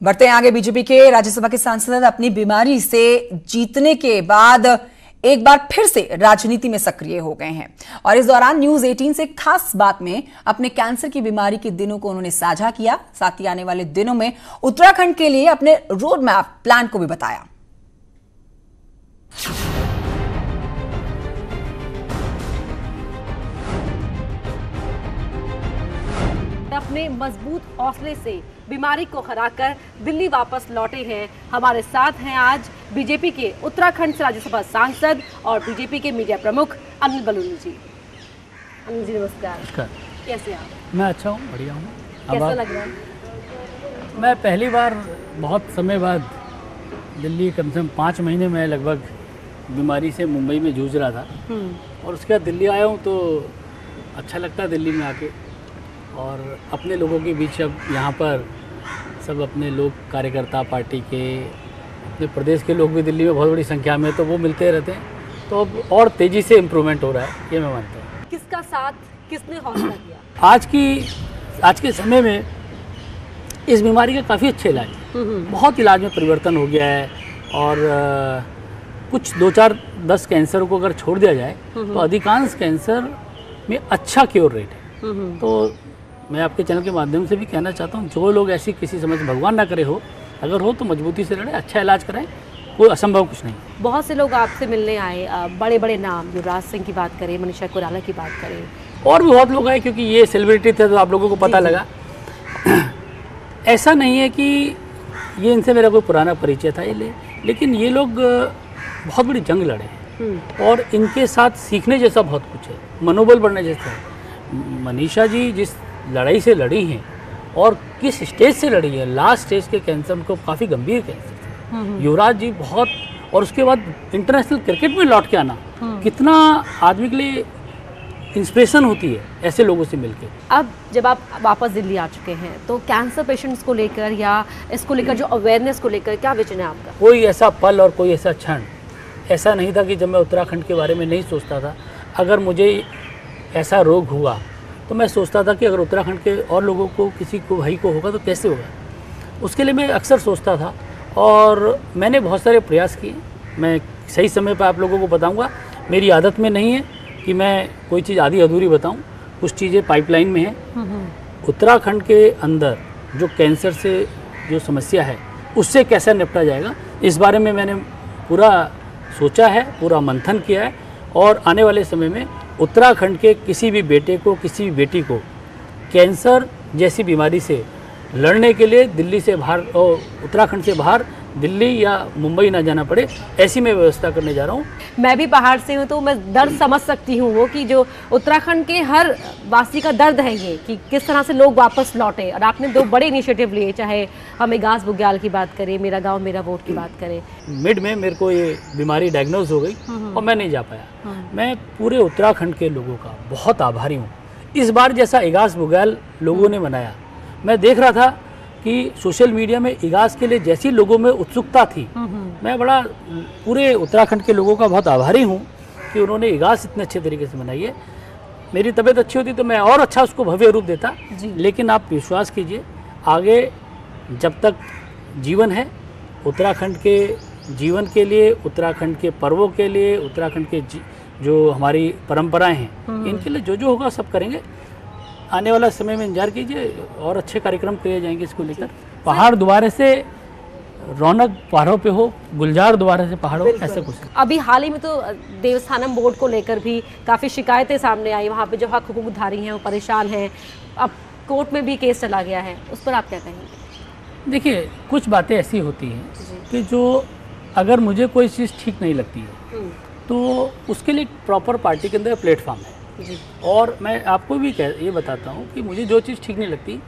बढ़ते हैं आगे। बीजेपी के राज्यसभा के सांसद अपनी बीमारी से जीतने के बाद एक बार फिर से राजनीति में सक्रिय हो गए हैं और इस दौरान न्यूज 18 से खास बात में अपने कैंसर की बीमारी के दिनों को उन्होंने साझा किया। साथ ही आने वाले दिनों में उत्तराखंड के लिए अपने रोड मैप प्लान को भी बताया। अपने मजबूत हौसले से बीमारी को हराकर दिल्ली वापस लौटे हैं। हमारे साथ हैं आज बीजेपी के उत्तराखंड से राज्यसभा सांसद और बीजेपी के मीडिया प्रमुख अनिल बलूनी जी। अनिल जी नमस्कार। कैसे आप? मैं अच्छा हूँ, बढ़िया हूँ। कैसा लग रहा है? मैं पहली बार बहुत समय बाद दिल्ली, कम से कम 5 महीने में लगभग बीमारी से मुंबई में जूझ रहा था और उसके बाद दिल्ली आया हूँ तो अच्छा लगता है दिल्ली में आके। और अपने लोगों के बीच अब यहाँ पर सब अपने लोग, कार्यकर्ता पार्टी के, अपने प्रदेश के लोग भी दिल्ली में बहुत बड़ी संख्या में, तो वो मिलते रहते हैं, तो अब और तेज़ी से इम्प्रूवमेंट हो रहा है, ये मैं मानता हूँ। किसका साथ, किसने हौसला दिया? आज के समय में इस बीमारी का काफ़ी अच्छे इलाज है, बहुत इलाज में परिवर्तन हो गया है और कुछ 2-4-10 कैंसर को अगर छोड़ दिया जाए तो अधिकांश कैंसर में अच्छा क्योर रेट है। तो मैं आपके चैनल के माध्यम से भी कहना चाहता हूँ, जो लोग ऐसी किसी समझ भगवान ना करे हो, अगर हो तो मजबूती से लड़े, अच्छा इलाज कराएं, कोई असंभव कुछ नहीं। बहुत से लोग आपसे मिलने आए, बड़े बड़े नाम, युवराज सिंह की बात करें, मनीषा कोइराला की बात करें, और भी बहुत लोग आए, क्योंकि ये सेलिब्रिटी थे तो आप लोगों को पता लगा। ऐसा नहीं है कि ये इनसे मेरा कोई पुराना परिचय था, लेकिन ये लोग बहुत बड़ी जंग लड़े हैं और इनके साथ सीखने जैसा बहुत कुछ है, मनोबल बढ़ने जैसा है। मनीषा जी जिस लड़ाई से लड़ी हैं और किस स्टेज से लड़ी है, लास्ट स्टेज के कैंसर, उनको काफ़ी गंभीर कैंसर थे। युवराज जी बहुत, और उसके बाद इंटरनेशनल क्रिकेट में लौट के आना कितना आदमी के लिए इंस्पिरेशन होती है ऐसे लोगों से मिलके। अब जब आप वापस दिल्ली आ चुके हैं तो कैंसर पेशेंट्स को लेकर या इसको लेकर जो अवेयरनेस को लेकर क्या विजन है आपका? कोई ऐसा पल और कोई ऐसा क्षण ऐसा नहीं था कि जब मैं उत्तराखंड के बारे में नहीं सोचता था। अगर मुझे ऐसा रोग हुआ तो मैं सोचता था कि अगर उत्तराखंड के और लोगों को, किसी को, भाई को होगा तो कैसे होगा। उसके लिए मैं अक्सर सोचता था और मैंने बहुत सारे प्रयास किए। मैं सही समय पर आप लोगों को बताऊंगा। मेरी आदत में नहीं है कि मैं कोई चीज़ आधी अधूरी बताऊं, कुछ चीज़ें पाइपलाइन में हैं। उत्तराखंड के अंदर जो कैंसर से जो समस्या है उससे कैसे निपटा जाएगा, इस बारे में मैंने पूरा सोचा है, पूरा मंथन किया है और आने वाले समय में उत्तराखंड के किसी भी बेटे को, किसी भी बेटी को कैंसर जैसी बीमारी से लड़ने के लिए दिल्ली से बाहर और उत्तराखंड से बाहर दिल्ली या मुंबई ना जाना पड़े, ऐसी मैं व्यवस्था करने जा रहा हूँ। मैं भी बाहर से हूँ तो मैं दर्द समझ सकती हूँ, वो कि जो उत्तराखंड के हर वासी का दर्द है ये, कि किस तरह से लोग वापस लौटे। और आपने 2 बड़े इनिशिएटिव लिए, चाहे हम इगास बुग्याल की बात करें, मेरा गाँव मेरा वोट की बात करें। मिड में मेरे को ये बीमारी डायग्नोज हो गई और मैं नहीं जा पाया। मैं पूरे उत्तराखंड के लोगों का बहुत आभारी हूँ। इस बार जैसा इगास बुग्याल लोगों ने मनाया, मैं देख रहा था कि सोशल मीडिया में इगास के लिए जैसी लोगों में उत्सुकता थी, मैं बड़ा पूरे उत्तराखंड के लोगों का बहुत आभारी हूँ कि उन्होंने इगास इतने अच्छे तरीके से मनाई है। मेरी तबीयत अच्छी होती तो मैं और अच्छा उसको भव्य रूप देता, लेकिन आप विश्वास कीजिए, आगे जब तक जीवन है, उत्तराखंड के जीवन के लिए, उत्तराखंड के पर्वों के लिए, उत्तराखंड के जो हमारी परंपराएं हैं, इनके लिए जो होगा सब करेंगे। आने वाला समय में इंतजार कीजिए और अच्छे कार्यक्रम किए जाएंगे इसको लेकर। पहाड़ दोबारा से रौनक पहाड़ों पे हो, गुलजार दोबारा से पहाड़ों, ऐसा कुछ। अभी हाल ही में तो देवस्थानम बोर्ड को लेकर भी काफ़ी शिकायतें सामने आई, वहाँ पे जो हक हुकूकधारी हैं वो परेशान हैं, अब कोर्ट में भी केस चला गया है, उस पर आप क्या कहेंगे? देखिए, कुछ बातें ऐसी होती हैं कि जो अगर मुझे कोई चीज़ ठीक नहीं लगती है तो उसके लिए प्रॉपर पार्टी के अंदर प्लेटफॉर्म है। और मैं आपको भी ये बताता हूँ कि मुझे जो चीज़ ठीक नहीं लगती,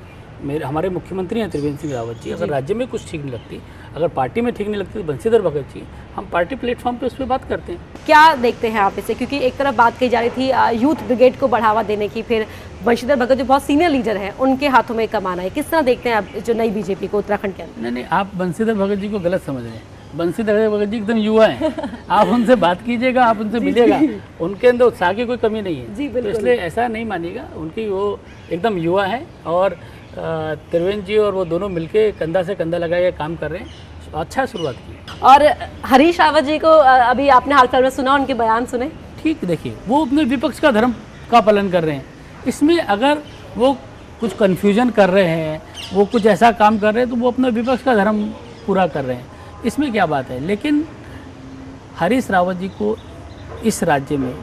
हमारे मुख्यमंत्री हैं त्रिवेंद्र सिंह रावत जी, अगर राज्य में कुछ ठीक नहीं लगती, अगर पार्टी में ठीक नहीं लगती तो बंशीधर भगत जी, हम पार्टी प्लेटफॉर्म पे उस पर बात करते हैं। क्या देखते हैं आप इसे? क्योंकि एक तरफ बात कही जा रही थी यूथ ब्रिगेड को बढ़ावा देने की, फिर बंशीधर भगत जो बहुत सीनियर लीडर हैं उनके हाथों में कमाना है, किस तरह देखते हैं आप जो नई बीजेपी को उत्तराखंड के अंदर? नहीं, आप बंशीधर भगत जी को गलत समझ रहे हैं। बंशीधर भगत जी एकदम युवा हैं, आप उनसे बात कीजिएगा, आप उनसे मिलिएगा, उनके अंदर उत्साह की कोई कमी नहीं है, तो इसलिए ऐसा नहीं मानिएगा। उनकी वो एकदम युवा है और त्रिवेंद्र जी और वो दोनों मिलके कंधा से कंधा लगा के काम कर रहे हैं। अच्छा शुरुआत की। और हरीश रावत जी को अभी आपने हाल फिलहाल में सुना, उनके बयान सुने? ठीक, देखिए वो अपने विपक्ष का धर्म का पालन कर रहे हैं। इसमें अगर वो कुछ कन्फ्यूजन कर रहे हैं, वो कुछ ऐसा काम कर रहे हैं, तो वो अपने विपक्ष का धर्म पूरा कर रहे हैं, इसमें क्या बात है। लेकिन हरीश रावत जी को इस राज्य में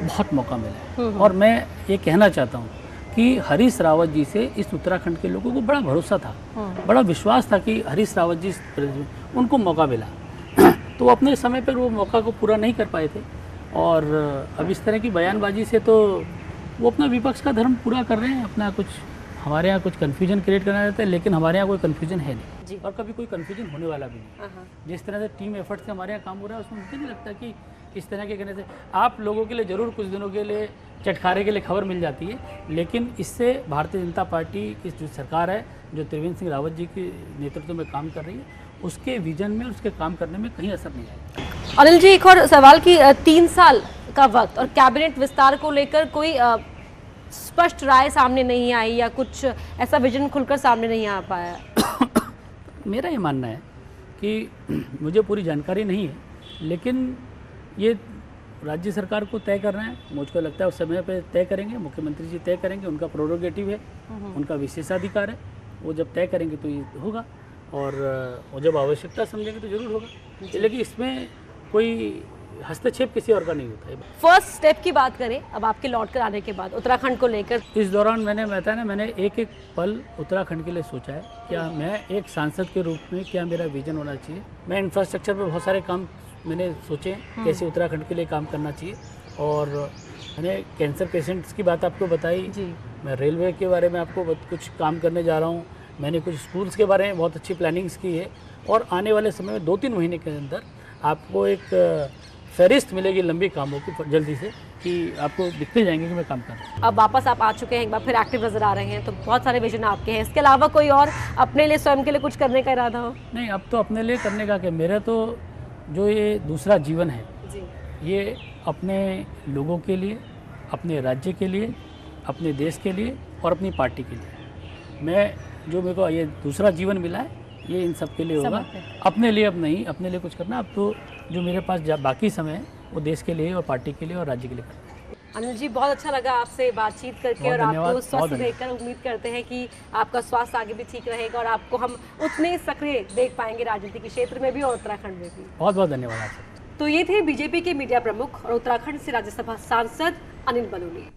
बहुत मौका मिला है और मैं ये कहना चाहता हूँ कि हरीश रावत जी से इस उत्तराखंड के लोगों को बड़ा भरोसा था, बड़ा विश्वास था कि हरीश रावत जी उनको मौका मिला तो वो अपने समय पर वो मौका को पूरा नहीं कर पाए थे। और अब इस तरह की बयानबाजी से तो वो अपना विपक्ष का धर्म पूरा कर रहे हैं। अपना कुछ हमारे यहाँ कुछ कन्फ्यूजन क्रिएट करना रहता है, लेकिन हमारे यहाँ कोई कन्फ्यूजन है नहीं और कभी कोई कन्फ्यूजन होने वाला भी नहीं। जिस तरह से टीम एफर्ट से हमारे यहाँ काम हो रहा है, उसमें मुझे नहीं लगता कि इस तरह के कहने से आप लोगों के लिए ज़रूर कुछ दिनों के लिए चटखारे के लिए खबर मिल जाती है, लेकिन इससे भारतीय जनता पार्टी की जो सरकार है, जो त्रिवेंद्र सिंह रावत जी के नेतृत्व में काम कर रही है, उसके विजन में, उसके काम करने में कहीं असर नहीं आएगा। अनिल जी, एक और सवाल कि 3 साल का वक्त और कैबिनेट विस्तार को लेकर कोई स्पष्ट राय सामने नहीं आई या कुछ ऐसा विजन खुलकर सामने नहीं आ पाया? मेरा ये मानना है कि मुझे पूरी जानकारी नहीं है, लेकिन ये राज्य सरकार को तय करना है। मुझको लगता है उस समय पे तय करेंगे, मुख्यमंत्री जी तय करेंगे, उनका प्रोरोगेटिव है, उनका विशेषाधिकार है, वो जब तय करेंगे तो ये होगा और वो जब आवश्यकता समझेंगे तो जरूर होगा। लेकिन इसमें कोई हस्तक्षेप किसी और का नहीं होता है। फर्स्ट स्टेप की बात करें अब आपके लौट कर आने के बाद उत्तराखंड को लेकर, इस दौरान मैंने बताया ना, मैंने एक एक पल उत्तराखंड के लिए सोचा है। क्या मैं एक सांसद के रूप में क्या मेरा विजन होना चाहिए। मैं इंफ्रास्ट्रक्चर पर बहुत सारे काम मैंने सोचे कैसे उत्तराखंड के लिए काम करना चाहिए, और मैंने कैंसर पेशेंट्स की बात आपको बताई जी। मैं रेलवे के बारे में आपको कुछ काम करने जा रहा हूँ। मैंने कुछ स्कूल्स के बारे में बहुत अच्छी प्लानिंग्स की है और आने वाले समय में 2-3 महीने के अंदर आपको एक फहरिस्त मिलेगी लंबी कामों की जल्दी से, कि आपको दिखते जाएंगे कि मैं काम कर रहा हूँ। अब वापस आप आ चुके हैं, एक बार फिर एक्टिव नजर आ रहे हैं, तो बहुत सारे विजन आपके हैं। इसके अलावा कोई और अपने लिए, स्वयं के लिए कुछ करने का इरादा हो? नहीं, अब तो अपने लिए करने का क्या, मेरा तो जो ये दूसरा जीवन है जी, ये अपने लोगों के लिए, अपने राज्य के लिए, अपने देश के लिए और अपनी पार्टी के लिए। मैं जो मेरे को ये दूसरा जीवन मिला है, ये इन सब के लिए होगा। अपने लिए अब नहीं, अपने लिए कुछ करना। अब तो जो मेरे पास बाकी समय है वो देश के लिए और पार्टी के लिए और राज्य के लिए करना। अनिल जी, बहुत अच्छा लगा आपसे बातचीत करके और आपको स्वस्थ देखकर उम्मीद करते हैं कि आपका स्वास्थ्य आगे भी ठीक रहेगा और आपको हम उतने सक्रिय देख पाएंगे राजनीति के क्षेत्र में भी और उत्तराखंड में भी। बहुत बहुत धन्यवाद आपसे। तो ये थे बीजेपी के मीडिया प्रमुख और उत्तराखंड से राज्यसभा सांसद अनिल बलूनी।